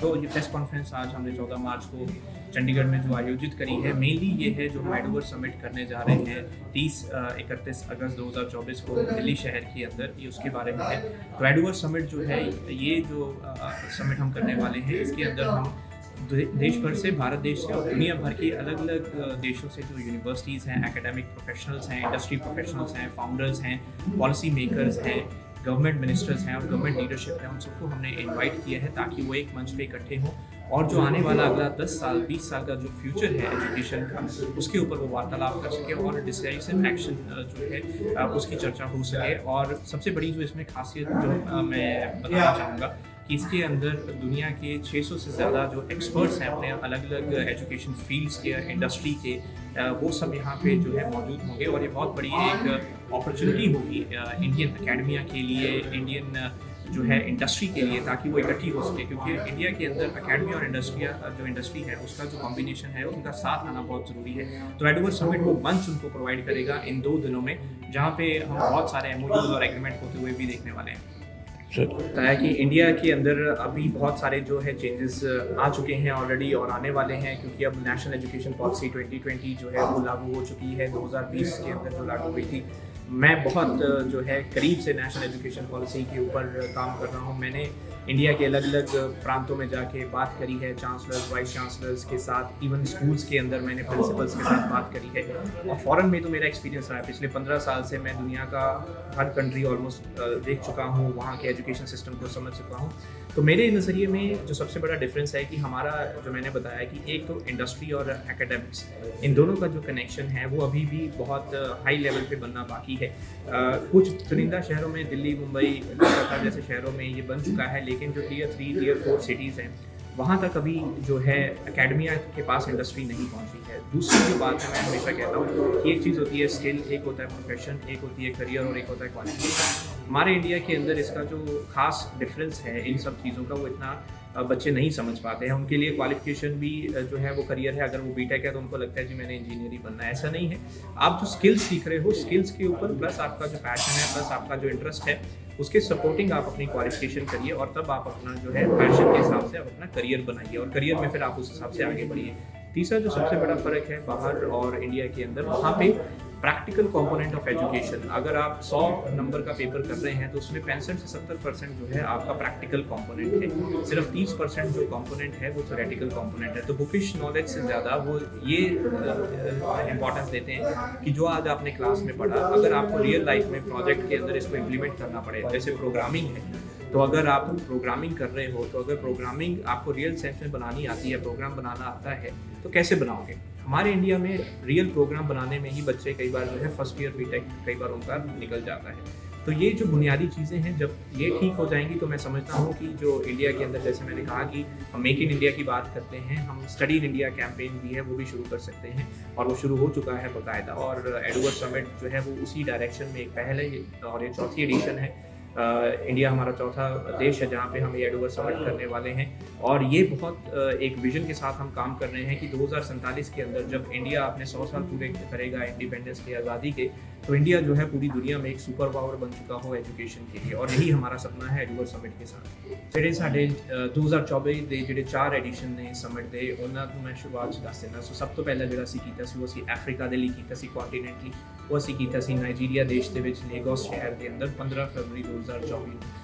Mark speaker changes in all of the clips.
Speaker 1: तो ये press conference आज हमने 14 मार्च को चंडीगढ़ में जो आयोजित करी है, मेनली ये है जो हम एडवर्स समिट करने जा रहे हैं 30-31 अगस्त 2024 को दिल्ली शहर के अंदर, ये उसके बारे में है। तो एडवर्स समिट जो है, ये जो समिट हम करने वाले हैं, इसके अंदर हम देश भर से, भारत देश से और दुनिया भर के अलग अलग देशों से जो यूनिवर्सिटीज़ हैं, एकेडमिक प्रोफेशनल्स हैं, इंडस्ट्री प्रोफेशनल्स हैं, फाउंडर्स हैं, पॉलिसी मेकर्स हैं, गवर्नमेंट मिनिस्टर्स हैं और गवर्नमेंट लीडरशिप है, उन सबको हमने इनवाइट किया है ताकि वो एक मंच पे इकट्ठे हों और जो आने वाला अगला 10 साल 20 साल का जो फ्यूचर है एजुकेशन का, उसके ऊपर वो वार्तालाप कर सके और डिसाइसिव एक्शन जो है उसकी चर्चा हो सके। और सबसे बड़ी जो इसमें खासियत जो मैं बताना चाहूँगा कि इसके अंदर दुनिया के 600 से ज़्यादा जो एक्सपर्ट्स हैं अपने अलग अलग एजुकेशन फील्ड्स के, इंडस्ट्री के, वो सब यहाँ पे जो है मौजूद होंगे और ये बहुत बड़ी एक अपॉर्चुनिटी होगी इंडियन एकेडमिया के लिए, इंडियन जो है इंडस्ट्री के लिए, ताकि वो इकट्ठी हो सके। क्योंकि इंडिया के अंदर एकेडमी और इंडस्ट्री है, उसका जो कॉम्बिनेशन है, उनका साथ आना बहुत ज़रूरी है। तो एडवर्स समिट वो मंच उनको प्रोवाइड करेगा इन 2 दिनों में, जहाँ पे हम बहुत सारे MOUs और एग्रीमेंट होते हुए भी देखने वाले हैं। बताया कि इंडिया के अंदर अभी बहुत सारे जो है चेंजेस आ चुके हैं ऑलरेडी और आने वाले हैं, क्योंकि अब नेशनल एजुकेशन पॉलिसी 2020 जो है वो लागू हो चुकी है, 2020 के अंदर जो लागू हुई थी। मैं बहुत जो है करीब से नेशनल एजुकेशन पॉलिसी के ऊपर काम कर रहा हूँ। मैंने इंडिया के अलग अलग प्रांतों में जाके बात करी है, चांसलर्स, वाइस चांसलर्स के साथ, इवन स्कूल्स के अंदर मैंने प्रिंसिपल्स के साथ बात करी है। और फ़ॉरेन में तो मेरा एक्सपीरियंस रहा है, पिछले 15 साल से मैं दुनिया का हर कंट्री ऑलमोस्ट देख चुका हूँ, वहाँ के एजुकेशन सिस्टम को समझ चुका हूँ। तो मेरे नज़रिए में जो सबसे बड़ा डिफरेंस है कि हमारा, जो मैंने बताया कि एक तो इंडस्ट्री और एकेडमिक्स, इन दोनों का जो कनेक्शन है वो अभी भी बहुत हाई लेवल पे बनना बाकी है। कुछ चुनिंदा शहरों में, दिल्ली, मुंबई, कोलकाता जैसे शहरों में ये बन चुका है, लेकिन जो Tier 3, Tier 4 सिटीज़ हैं, वहाँ तक अभी जो है एकेडमिया के पास इंडस्ट्री नहीं पहुँची है। दूसरी जो बात है, मैं हमेशा कहता हूँ कि एक चीज़ होती है स्किल, एक होता है प्रोफेशन, एक होती है करियर और एक होता है क्वालिफिकेशन। हमारे इंडिया के अंदर इसका जो खास डिफरेंस है इन सब चीज़ों का, वो इतना बच्चे नहीं समझ पाते हैं। उनके लिए क्वालिफिकेशन भी जो है वो करियर है। अगर वो बीटेक है तो उनको लगता है जी मैंने इंजीनियर ही बनना है, ऐसा नहीं है। आप जो स्किल्स सीख रहे हो, स्किल्स के ऊपर प्लस आपका जो पैशन है, प्लस आपका जो इंटरेस्ट है, उसके सपोर्टिंग आप अपनी क्वालिफिकेशन करिए और तब आप अपना जो है पैशन के हिसाब से आप अपना करियर बनाइए और करियर में फिर आप उस हिसाब से आगे बढ़िए। तीसरा जो सबसे बड़ा फ़र्क है बाहर और इंडिया के अंदर, वहाँ पे प्रैक्टिकल कंपोनेंट ऑफ एजुकेशन, अगर आप 100 नंबर का पेपर कर रहे हैं तो उसमें 65 से 70% जो है आपका प्रैक्टिकल कंपोनेंट है, सिर्फ 30% जो कंपोनेंट है वो थ्योरेटिकल कंपोनेंट है। तो बुकिश नॉलेज से ज़्यादा वो ये इंपॉर्टेंस देते हैं कि जो आज आपने क्लास में पढ़ा, अगर आपको रियल लाइफ में प्रोजेक्ट के अंदर इसको इम्प्लीमेंट करना पड़े, जैसे प्रोग्रामिंग है, तो अगर आप प्रोग्रामिंग कर रहे हो, तो अगर प्रोग्रामिंग आपको रियल सेंस में बनानी आती है, प्रोग्राम बनाना आता है, तो कैसे बनाओगे? हमारे इंडिया में रियल प्रोग्राम बनाने में ही बच्चे कई बार जो है फर्स्ट ईयर बीटेक कई बार उनका निकल जाता है। तो ये जो बुनियादी चीज़ें हैं, जब ये ठीक हो जाएंगी तो मैं समझता हूँ कि जो इंडिया के अंदर, जैसे मैंने कहा कि हम मेक इन इंडिया की बात करते हैं, हम स्टडी इन इंडिया कैंपेन भी है वो भी शुरू कर सकते हैं और वो शुरू हो चुका है बाकायदा। और एडवर्स समिट जो है वो उसी डायरेक्शन में एक पहल है और ये 4थी एडिशन है। इंडिया हमारा 4था देश है जहाँ पे हम ये एडवर्स समिट करने वाले हैं और ये बहुत एक विजन के साथ हम काम कर रहे हैं कि 2047 के अंदर जब इंडिया अपने 100 साल पूरे करेगा इंडिपेंडेंस के, आज़ादी के, तो इंडिया जो है पूरी दुनिया में एक सुपर पावर बन चुका हो एजुकेशन के लिए, और यही हमारा सपना है एडवर्स समिट के साथ। ਜਿਹੜੇ ਸਾਡੇ 2024 ਦੇ ਜਿਹੜੇ 4 ਐਡੀਸ਼ਨ ਨੇ ਸਮਿਟ ਦੇ, ਉਹਨਾਂ ਨੂੰ ਮੈਂ ਸ਼ੁਰੂਆਤ 'ਚ ਦੱਸ ਦਿੰਦਾ। ਸੋ ਸਭ ਤੋਂ ਪਹਿਲਾਂ ਜਿਹੜਾ ਅਸੀਂ ਕੀਤਾ ਸੀ ਉਹ ਅਸੀਂ ਅਫਰੀਕਾ ਦੇ ਲਈ ਕੀਤਾ ਸੀ, ਕੰਟੀਨੈਂਟਲੀ। ਉਹ ਅਸੀਂ ਕੀਤਾ ਸੀ ਨਾਈਜੀਰੀਆ ਦੇਸ਼ ਦੇ ਵਿੱਚ, ਲੇਗੋਸ ਸ਼ਹਿਰ ਦੇ ਅੰਦਰ 15 ਫਰਵਰੀ 2024 ਨੂੰ।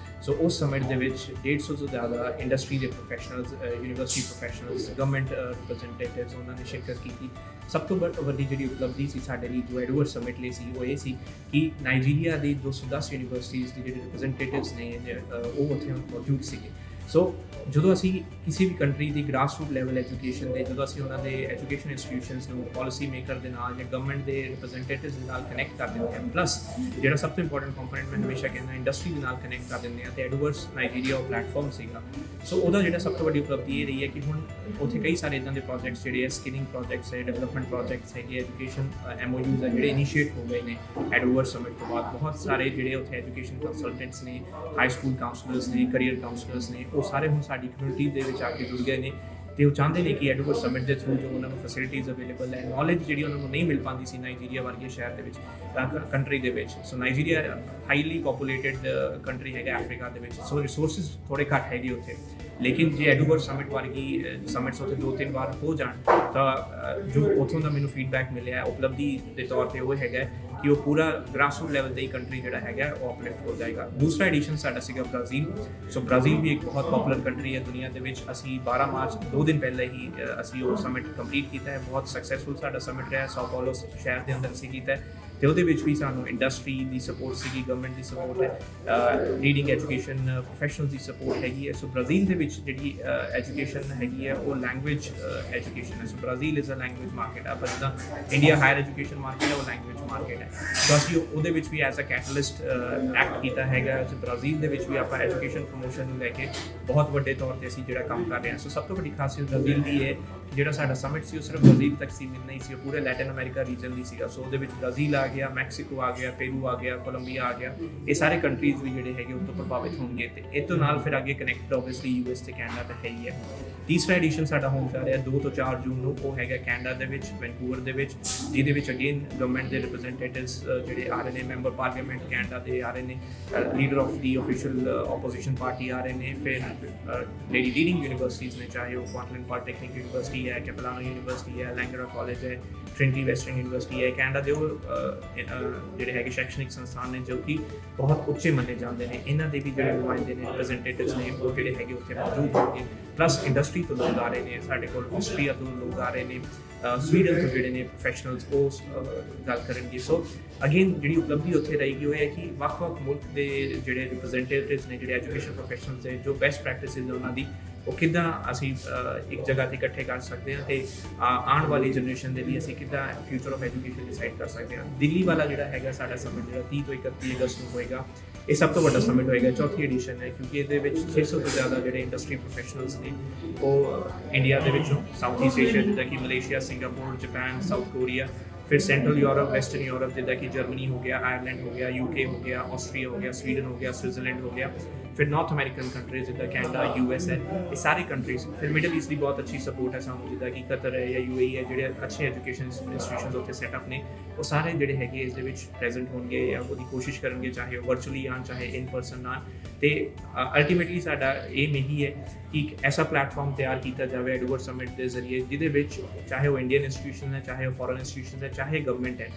Speaker 1: ਸੋ ਉਸ ਸਮਿਟ ਦੇ ਵਿੱਚ 150 ਤੋਂ ਜ਼ਿਆਦਾ ਇੰਡਸਟਰੀ ਦੇ professionals, university professionals, government representatives, ਉਹਨਾਂ ਨੇ ਸ਼ਿਰਕਤ ਕੀਤੀ। ਸਭ ਤੋਂ ਵੱਡੀ ਜਿਹੜੀ ਉਪਲਬਧੀ ਸੀ ਸਾਡੇ ਲਈ ਜੋ ਐਡਵਰਸ ਸਮਿਟ ਲਈ ਸੀ, ਉਹ ਇਹ ਸੀ ਕਿ ਨਾਈਜੀਰੀਆ ਦੀ 210 ਯੂਨੀਵਰਸਿਟੀਜ਼ ਦੇ ਜਿਹੜੇ ਰਿਪਰੈਜ਼ੈਂਟੇਟਿਵਸ ਨੇ ਉਹ ਉੱਥੇ ਮੌਜੂਦ ਸੀਗੇ। ਸੋ ਜਦੋਂ ਅਸੀਂ ਕਿਸੇ ਵੀ ਕੰਟਰੀ ਦੀ ਗ੍ਰਾਸ ਰੂਟ ਲੈਵਲ ਐਜੂਕੇਸ਼ਨ ਦੇ, ਜਦੋਂ ਅਸੀਂ ਉਹਨਾਂ ਦੇ ਐਜੂਕੇਸ਼ਨ ਇੰਸਟੀਟਿਊਸ਼ਨਸ ਨੂੰ ਪਾਲਿਸੀ ਮੇਕਰ ਦੇ ਨਾਲ ਜਾਂ ਗਵਰਨਮੈਂਟ ਦੇ ਰਿਪਰੈਜ਼ੈਂਟੇਟਿਵਸ ਦੇ ਨਾਲ ਕਨੈਕਟ ਕਰ ਦਿੰਦੇ ਹਾਂ, ਪਲੱਸ ਜਿਹੜਾ ਸਭ ਤੋਂ ਇੰਪੋਰਟੈਂਟ ਕੰਪੋਨੈਂਟ ਮੈਂ ਹਮੇਸ਼ਾ ਕਹਿੰਦਾ ਇੰਡਸਟਰੀ ਦੇ ਨਾਲ ਕਨੈਕਟ ਕਰ ਦਿੰਦੇ ਹਾਂ, ਤੇ ਐਡਵਰਸ ਨਾਈਜੀਰੀਆ ਉਹ ਪਲੈਟਫਾਰਮ ਸੀਗਾ। ਸੋ ਉਹਦਾ ਜਿਹੜਾ ਸਭ ਤੋਂ ਵੱਡੀ ਉਪਲਬਧੀ ਇਹ ਰਹੀ ਹੈ ਕਿ ਹੁਣ ਉੱਥੇ ਕਈ ਸਾਰੇ ਇੱਦਾਂ ਦੇ ਪ੍ਰੋਜੈਕਟਸ ਜਿਹੜੇ ਹੈ, ਸਕਿਲਿੰਗ ਪ੍ਰੋਜੈਕਟਸ ਹੈ, ਡਿਵੈਲਪਮੈਂਟ ਪ੍ਰੋਜੈਕਟਸ ਹੈਗੇ, ਐਜੂਕੇਸ਼ਨ MOUs ਹੈ ਜਿਹੜੇ ਇਨੀਸ਼ੀਏਟ ਹੋ ਗਏ ਨੇ ਐਡਵਰਸ ਸਮਿਟ ਤੋਂ ਬਾਅਦ। ਬਹੁਤ ਸਾਰੇ ਜਿਹੜੇ ਉੱਥੇ ਐਜੂਕੇਸ਼ਨ ਕੰਸਲਟੈਂਟਸ ਨੇ, ਹਾਈ ਸਕੂਲ ਕਾਉਂਸਲਰਸ ਨੇ, ਕਰੀਅਰ ਕਾਉਂਸਲਰਸ ਨੇ, ਉਹ ਸਾਰੇ ਹੁਣ ਸਾਡੀ ਕਮਿਊਨਿਟੀ ਦੇ ਵਿੱਚ ਆ ਕੇ ਜੁੜ ਗਏ ਨੇ ਤੇ ਉਹ ਚਾਹੁੰਦੇ ਨੇ ਕਿ ਐਡਵਰਸ ਸਮਿਟ ਦੇ ਥਰੂ ਜੋ ਉਹਨਾਂ ਨੂੰ ਫੈਸਿਲਿਟੀਜ਼ ਅਵੇਲੇਬਲ ਹੈ, ਨੌਲੇਜ ਜਿਹੜੀ ਉਹਨਾਂ ਨੂੰ ਨਹੀਂ ਮਿਲ ਪਾਉਂਦੀ ਸੀ ਨਾਈਜੀਰੀਆ ਵਰਗੇ ਸ਼ਹਿਰ ਦੇ ਵਿੱਚ, ਕੰਟਰੀ ਦੇ ਵਿੱਚ। ਸੋ ਨਾਈਜੀਰੀਆ ਹਾਈਲੀ ਪੋਪੂਲੇਟਡ ਕੰਟਰੀ ਹੈਗਾ ਅਫਰੀਕਾ ਦੇ ਵਿੱਚ, ਸੋ ਰਿਸੋਰਸਿਸ ਥੋੜ੍ਹੇ ਘੱਟ ਹੈਗੇ ਉੱਥੇ। ਲੇਕਿਨ ਜੇ ਐਡੂਵਰਡ ਸਮਿਟ ਵਰਗੀ ਸਮਿਟਸ ਉੱਥੇ 2-3 ਵਾਰ ਹੋ ਜਾਣ ਤਾਂ ਜੋ ਉੱਥੋਂ ਦਾ ਮੈਨੂੰ ਫੀਡਬੈਕ ਮਿਲਿਆ ਹੈ ਉਪਲਬਧੀ ਦੇ ਤੌਰ ਤੇ ਉਹ ਹੈਗਾ ਕਿ ਉਹ ਪੂਰਾ ਗ੍ਰਾਸਰੂਟ ਲੈਵਲ ਤੇ ਹੀ ਕੰਟਰੀ ਜਿਹੜਾ ਹੈਗਾ ਉਹ ਅਪਲਿਫਟ ਹੋ ਜਾਏਗਾ। ਦੂਸਰਾ ਐਡੀਸ਼ਨ ਸਾਡਾ ਸੀਗਾ ਬ੍ਰਾਜ਼ੀਲ। ਸੋ ਬ੍ਰਾਜ਼ੀਲ ਵੀ ਇੱਕ ਬਹੁਤ ਪਪੂਲਰ ਕੰਟਰੀ ਹੈ ਦੁਨੀਆ ਦੇ ਵਿੱਚ। ਅਸੀਂ 12 ਮਾਰਚ 2 ਦਿਨ ਪਹਿਲਾਂ ਹੀ ਅਸੀਂ ਉਹ ਸਮਿਟ ਕੰਪਲੀਟ ਕੀਤਾ ਹੈ। ਬਹੁਤ ਸਕਸੈਸਫੁਲ ਸਾਡਾ ਸਮਿਟ ਰਿਹਾ। ਸਾਓ ਪਾਉਲੋ ਸ਼ਹਿਰ ਦੇ ਅੰਦਰ ਅਸੀਂ ਕੀਤਾ ਤੇ ਉਹਦੇ ਵਿੱਚ ਵੀ ਸਾਨੂੰ ਇੰਡਸਟਰੀ ਦੀ ਸਪੋਰਟ ਸੀਗੀ, ਗਵਰਨਮੈਂਟ ਦੀ ਸਪੋਰਟ ਹੈ, ਲੀਡਿੰਗ ਐਜੂਕੇਸ਼ਨ ਪ੍ਰੋਫੈਸ਼ਨਲਸ ਦੀ ਸਪੋਰਟ ਹੈਗੀ ਹੈ। ਸੋ ਬ੍ਰਾਜ਼ੀਲ ਦੇ ਵਿੱਚ ਜਿਹੜੀ ਐਜੂਕੇਸ਼ਨ ਹੈਗੀ ਹੈ ਉਹ ਲੈਂਗੁਏਜ ਐਜੂਕੇਸ਼ਨ ਹੈ। So Brazil is a language market ਹੈ, ਪਰ ਜਿੱਦਾਂ ਇੰਡੀਆ ਹਾਇਰ ਐਜੂਕੇਸ਼ਨ ਮਾਰਕੀਟ ਹੈ ਉਹ ਲੈਂਗੁਏਜ ਮਾਰਕੀਟ ਹੈ। ਸੋ ਅਸੀਂ ਉਹਦੇ ਵਿੱਚ ਵੀ ਐਜ਼ ਅ ਕੈਟਲਿਸਟ ਐਕਟ ਕੀਤਾ ਹੈਗਾ। ਸੋ ਬ੍ਰਾਜ਼ੀਲ ਦੇ ਵਿੱਚ ਵੀ ਆਪਾਂ ਐਜੂਕੇਸ਼ਨ ਪ੍ਰਮੋਸ਼ਨ ਨੂੰ ਲੈ ਕੇ ਬਹੁਤ ਵੱਡੇ ਤੌਰ ਤੇ ਅਸੀਂ ਜਿਹੜਾ ਕੰਮ ਕਰ ਰਹੇ ਹਾਂ। ਸੋ ਸਭ ਤੋਂ ਵੱਡੀ ਖਾਸੀਅਤ ਬ੍ਰਾਜ਼ੀਲ ਦੀ ਹੈ ਜਿਹੜਾ ਸਾਡਾ ਸਮਿਟ ਸੀ ਉਹ ਸਿਰਫ ਬ੍ਰਾਜ਼ੀਲ ਤੱਕ ਸੀਮਿਤ ਨਹੀਂ ਸੀ, ਉਹ ਪੂਰੇ ਲੈਟਿਨ ਅਮਰੀਕਾ ਰੀਜਨ ਦੀ ਸੀਗਾ। ਸੋ ਉਹਦੇ ਵਿੱਚ ਬ੍ਰਾਜ਼ੀਲ ਆ ਗਿਆ, ਮੈਕਸੀਕੋ ਆ ਗਿਆ, ਪੇਰੂ ਆ ਗਿਆ, ਕੋਲੰਬੀਆ ਆ ਗਿਆ। ਇਹ ਸਾਰੇ ਕੰਟਰੀਜ਼ ਵੀ ਜਿਹੜੇ ਹੈਗੇ ਉਹ ਤੋਂ ਪ੍ਰਭਾਵਿਤ ਹੋਣਗੇ ਤੇ ਇਹ ਤੋਂ ਨਾਲ ਫਿਰ ਅੱਗੇ ਕਨੈਕਟਡ ਓਬਵੀਅਸਲੀ ਯੂਐਸ ਤੇ ਕੈਨੇਡਾ ਤਾਂ ਹੈ ਹੀ ਹੈ। ਤੀਸਰਾ ਐਡੀਸ਼ਨ ਸਾਡਾ ਹੋਣ ਜਾ ਰਿਹਾ 2 ਤੋਂ 4 ਜੂਨ ਨੂੰ, ਉਹ ਹੈਗਾ ਕੈਨੇਡਾ ਦੇ ਵਿੱਚ, ਵੈਨਕੂਵਰ ਦੇ ਵਿੱਚ, ਜਿਹਦੇ ਵਿੱਚ ਅਗੇਨ ਗਵਰਨਮੈਂਟ ਦੇ ਰਿਪਰੈਜ਼ੈਂਟੇਟਿਵਸ ਜਿਹੜੇ ਆ ਰਹੇ ਨੇ, ਮੈਂਬਰ ਪਾਰਲੀਮੈਂਟ ਕੈਨੇਡਾ ਦੇ ਆ ਰਹੇ ਨੇ, leader of the official opposition party ਆ ਰਹੇ ਨੇ, ਫਿਰ ਜਿਹੜੀ ਲੀਡਿੰਗ ਯੂਨੀਵਰਸਿਟੀਜ਼ ਨੇ, ਚਾਹੇ ਉਹ ਕੁਆਂਟਲੈਂਡ ਪੋਲੀਟੈਕਨਿਕ ਯੂਨੀਵਰਸਿਟੀ ਹੈ, ਕੈਪਲਾਨੋ ਯੂਨੀਵਰਸਿਟੀ ਹੈ, ਲੈਂਗਰਾ ਕਾਲਜ ਹੈ, ਟ੍ਰਿੰਟੀ ਵੈਸਟਰਨ ਯੂਨੀਵਰਸਿਟੀ ਹੈ। ਕੈਨੇਡਾ ਦੇ ਉਹ ਜਿਹੜੇ ਹੈਗੇ ਸ਼ੈਕਸ਼ਨਿਕ ਸੰਸਥਾਨ ਨੇ ਜੋ ਕਿ ਬਹੁਤ ਉੱਚੇ ਮੰਨੇ ਜਾਂਦੇ ਨੇ, ਇਹਨਾਂ ਦੇ ਵੀ ਜਿਹੜੇ ਨੁਮਾਇੰਦੇ ਨੇ, ਰਿਪਰੈਜ਼ੈਂਟੇਟਿਵਸ ਨੇ, ਉਹ ਜਿਹੜੇ ਹੈਗੇ ਉੱਥੇ ਮੌਜੂਦ ਹੋਣਗੇ। ਪਲੱਸ ਇੰਡਸਟਰੀ ਤੋਂ ਲੋਕ ਆ ਰਹੇ ਨੇ, ਸਾਡੇ ਕੋਲ ਆਸਟਰੀਆ ਤੋਂ ਲੋਕ ਆ ਰਹੇ ਨੇ, ਸਵੀਡਨ ਤੋਂ ਜਿਹੜੇ ਨੇ ਪ੍ਰੋਫੈਸ਼ਨਲਸ ਉਹ ਗੱਲ ਕਰਨਗੇ। ਸੋ ਅਗੇਨ ਜਿਹੜੀ ਉਪਲਬਧੀ ਉੱਥੇ ਰਹੇਗੀ ਉਹ ਹੈ ਕਿ ਵੱਖ-ਵੱਖ ਮੁਲਕ ਦੇ ਜਿਹੜੇ ਰਿਪਰੈਜ਼ੈਂਟੇਟਿਵਸ ਨੇ, ਜਿਹੜੇ ਐਜੂਕੇਸ਼ਨ ਪ੍ਰੋਫੈਸ਼ਨਲਸ ਨੇ, ਜੋ ਬੈਸਟ ਪ੍ਰੈਕਟਿਸਿਸ ਉਹਨਾਂ ਦੀ ਉਹ ਕਿੱਦਾਂ ਅਸੀਂ ਇੱਕ ਜਗ੍ਹਾ ਤੇ ਇਕੱਠੇ ਕਰ ਸਕਦੇ ਹਾਂ ਤੇ ਆਉਣ ਵਾਲੀ ਜਨਰੇਸ਼ਨ ਦੇ ਲਈ ਅਸੀਂ ਕਿੱਦਾਂ ਫਿਊਚਰ ਆਫ ਐਜੂਕੇਸ਼ਨ ਡਿਸਾਈਡ ਕਰ ਸਕਦੇ ਹਾਂ। ਦਿੱਲੀ ਵਾਲਾ ਜਿਹੜਾ ਹੈਗਾ ਸਾਡਾ ਸਮਿਟ ਜਿਹੜਾ 30 ਤੋਂ 31 ਅਗਸਤ ਨੂੰ ਹੋਏਗਾ, ਇਹ ਸਭ ਤੋਂ ਵੱਡਾ ਸਮਿਟ ਹੋਏਗਾ, ਚੌਥੀ ਐਡੀਸ਼ਨ ਹੈ, ਕਿਉਂਕਿ ਇਹਦੇ ਵਿੱਚ 600 ਤੋਂ ਜ਼ਿਆਦਾ ਜਿਹੜੇ ਇੰਡਸਟਰੀ ਪ੍ਰੋਫੈਸ਼ਨਲਸ ਨੇ ਉਹ ਇੰਡੀਆ ਦੇ ਵਿੱਚੋਂ, ਸਾਊਥ ਈਸਟ ਏਸ਼ੀਆ ਜਿੱਦਾਂ ਕਿ Malaysia, Singapore, Japan, south Korea, ਫਿਰ ਸੈਂਟਰਲ ਯੂਰਪ, ਵੈਸਟਰਨ ਯੂਰਪ ਜਿੱਦਾਂ ਕਿ ਜਰਮਨੀ ਹੋ ਗਿਆ, ਆਇਰਲੈਂਡ ਹੋ ਗਿਆ, UK ਹੋ ਗਿਆ, ਆਸਟਰੀਆ ਹੋ ਗਿਆ, ਸਵੀਡਨ ਹੋ ਗਿਆ, ਸਵਿਟਜ਼ਰਲੈਂਡ ਹੋ ਗਿਆ, ਫਿਰ ਨਾਰਥ ਅਮਰੀਕਨ ਕੰਟਰੀਜ਼ ਜਿੱਦਾਂ ਕੈਨੇਡਾ, US ਹੈ, ਇਹ ਸਾਰੇ ਕੰਟਰੀਜ਼। ਫਿਰ ਮਿਡਲ ਈਸਟ ਦੀ ਬਹੁਤ ਅੱਛੀ ਸਪੋਰਟ ਹੈ ਸਾਨੂੰ, ਜਿੱਦਾਂ ਕਿ ਕਤਰ ਹੈ ਜਾਂ UAE ਹੈ, ਜਿਹੜੇ ਅੱਛੇ ਐਜੂਕੇਸ਼ਨ ਇੰਸਟੀਟਿਊਸ਼ਨਸ ਉੱਥੇ ਸੈਟਅਪ ਨੇ, ਉਹ ਸਾਰੇ ਜਿਹੜੇ ਹੈਗੇ ਇਸ ਦੇ ਵਿੱਚ ਪ੍ਰੈਜ਼ੈਂਟ ਹੋਣਗੇ ਜਾਂ ਉਹਦੀ ਕੋਸ਼ਿਸ਼ ਕਰਨਗੇ, ਚਾਹੇ ਉਹ ਵਰਚੁਅਲੀ ਆਉਣ ਚਾਹੇ ਇਨ ਪਰਸਨ ਆਉਣ। ਤੇ ਅਲਟੀਮੇਟਲੀ ਸਾਡਾ ਏਮ ਇਹੀ ਹੈ ਕਿ ਇੱਕ ਐਸਾ ਪਲੇਟਫਾਰਮ ਤਿਆਰ ਕੀਤਾ ਜਾਵੇ ਐਡੂਵਰਡ ਸਮਿਟ ਦੇ ਜ਼ਰੀਏ ਜਿਹਦੇ ਵਿੱਚ ਚਾਹੇ ਉਹ ਇੰਡੀਅਨ ਇੰਸਟੀਟਿਊਸ਼ਨ ਹੈ, ਚਾਹੇ ਉਹ ਫੋਰਨ ਇੰਸਟੀਟਿਊਸ਼ਨ ਹੈ, ਚਾਹੇ ਗਵਰਨਮੈਂਟ ਹੈ,